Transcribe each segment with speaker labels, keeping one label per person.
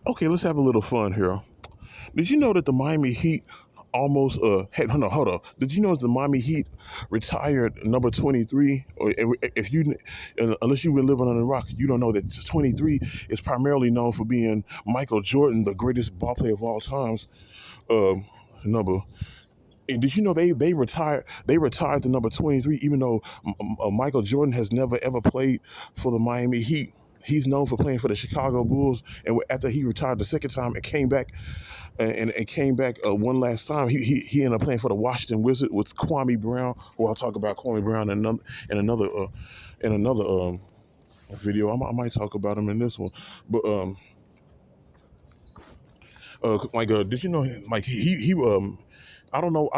Speaker 1: Okay, let's have a little fun here. Did you know that the Miami Heat almost had no, hold on. Did you know that the Miami Heat retired number 23? Or if you unless you've been living on the rock, you don't know that 23 is primarily known for being Michael Jordan, the greatest ball player of all times. Um, number. And did you know they retired the number 23 even though Michael Jordan has never ever played for the Miami Heat. He's known for playing for the Chicago Bulls, and after he retired the second time and came back and came back one last time. He ended up playing for the Washington Wizards with Kwame Brown, who I'll talk about Kwame Brown in another video. I might talk about him in this one, but did you know like he I don't know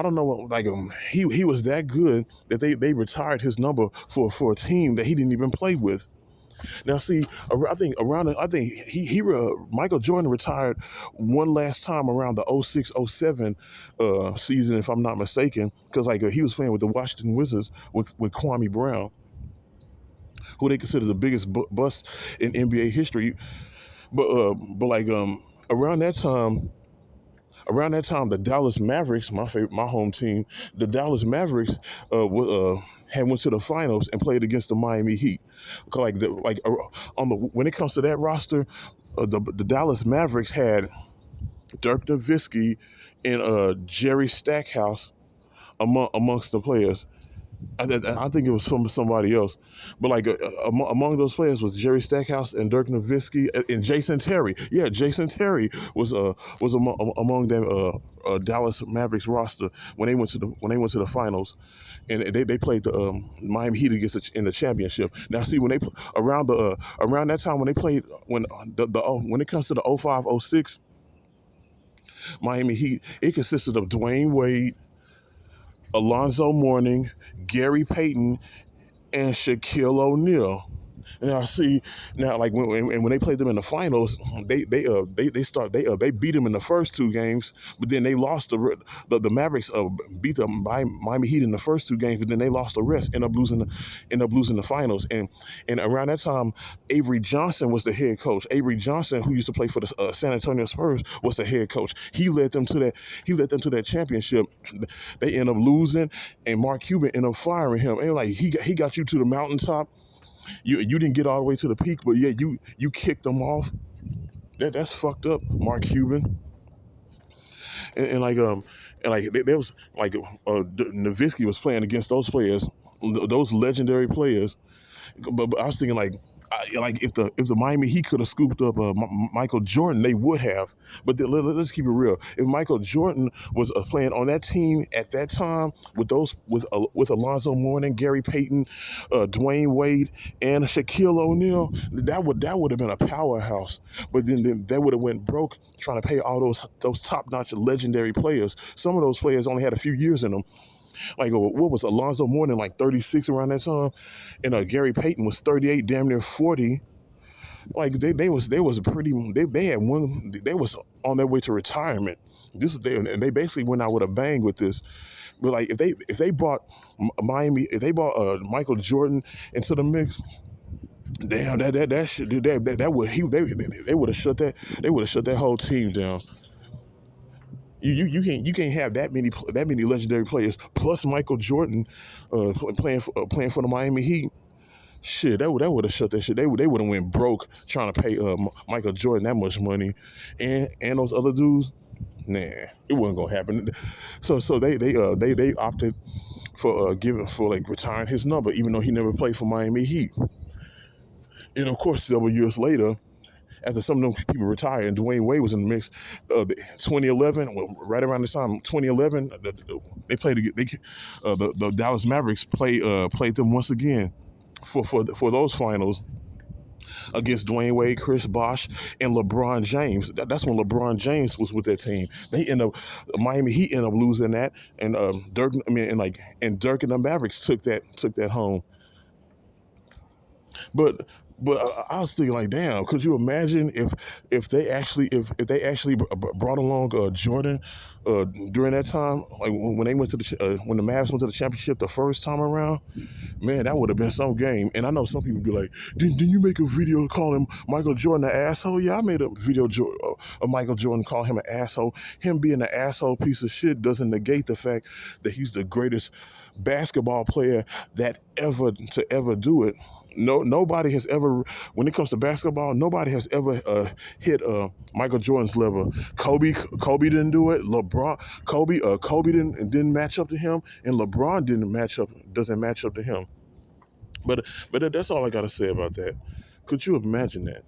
Speaker 1: he was that good that they retired his number for a team that he didn't even play with. Now, see, I think Michael Jordan retired one last time around the 06-07 season, if I'm not mistaken, because he was playing with the Washington Wizards with Kwame Brown, who they consider the biggest bust in NBA history. But around that time. Around that time, the Dallas Mavericks, my home team, the Dallas Mavericks, had went to the finals and played against the Miami Heat. When it comes to that roster, the Dallas Mavericks had Dirk Nowitzki and Jerry Stackhouse amongst the players. I think it was from somebody else, but among those players was Jerry Stackhouse and Dirk Nowitzki and Jason Terry. Yeah, Jason Terry was among them Dallas Mavericks roster when they went to the finals, and they played the Miami Heat in the championship. Now, see when they around that time when they played when it comes to the 05-06 Miami Heat, it consisted of Dwayne Wade, Alonzo Mourning, Gary Payton, and Shaquille O'Neal. Now, see, now like when they played them in the finals, they beat them in the first two games, but then they lost the Mavericks beat the Miami Heat in the first two games, but then they lost the rest, end up losing the finals, and around that time, Avery Johnson was the head coach. Avery Johnson, who used to play for the San Antonio Spurs, was the head coach. He led them to that championship. They end up losing, and Mark Cuban ended up firing him. And he got you to the mountaintop. You didn't get all the way to the peak, but yeah, you kicked them off. That's fucked up, Mark Cuban. And like there was Nowitzki was playing against those players, those legendary players. But I was thinking if the Miami Heat could have scooped up Michael Jordan, they would have. But let's keep it real. If Michael Jordan was playing on that team at that time with Alonzo Mourning, Gary Payton, Dwayne Wade, and Shaquille O'Neal, that would have been a powerhouse. But then that would have went broke trying to pay all those top notch legendary players. Some of those players only had a few years in them. What was Alonzo Mourning, like 36 around that time, and Gary Payton was 38, damn near 40. They had one, they was on their way to retirement. And they basically went out with a bang with this. But if they brought Michael Jordan into the mix, damn, that shit, that would they would have shut that whole team down. You can't have that many legendary players plus Michael Jordan playing for the Miami Heat. Shit, that would have shut that shit. They would have went broke trying to pay Michael Jordan that much money, and those other dudes. Nah, it wasn't gonna happen. So they opted for retiring his number, even though he never played for Miami Heat. And of course, several years later, after some of them people retired and Dwayne Wade was in the mix, 2011, right around the time 2011, they played. The Dallas Mavericks played them once again for those finals against Dwayne Wade, Chris Bosh, and LeBron James. That's when LeBron James was with that team. Miami Heat ended up losing that, and Dirk and the Mavericks took that home. But But I was thinking like, damn, could you imagine if they actually brought along Jordan during that time, like when they went to when the Mavs went to the championship the first time around? Man, that would have been some game. And I know some people be like, didn't you make a video calling Michael Jordan an asshole? Yeah, I made a video of Michael Jordan calling him an asshole. Him being an asshole piece of shit doesn't negate the fact that he's the greatest basketball player that ever do it. No, nobody has ever, when it comes to basketball, nobody has ever hit Michael Jordan's level. Kobe didn't do it. Kobe didn't match up to him, and LeBron doesn't match up to him. But that's all I gotta say about that. Could you imagine that?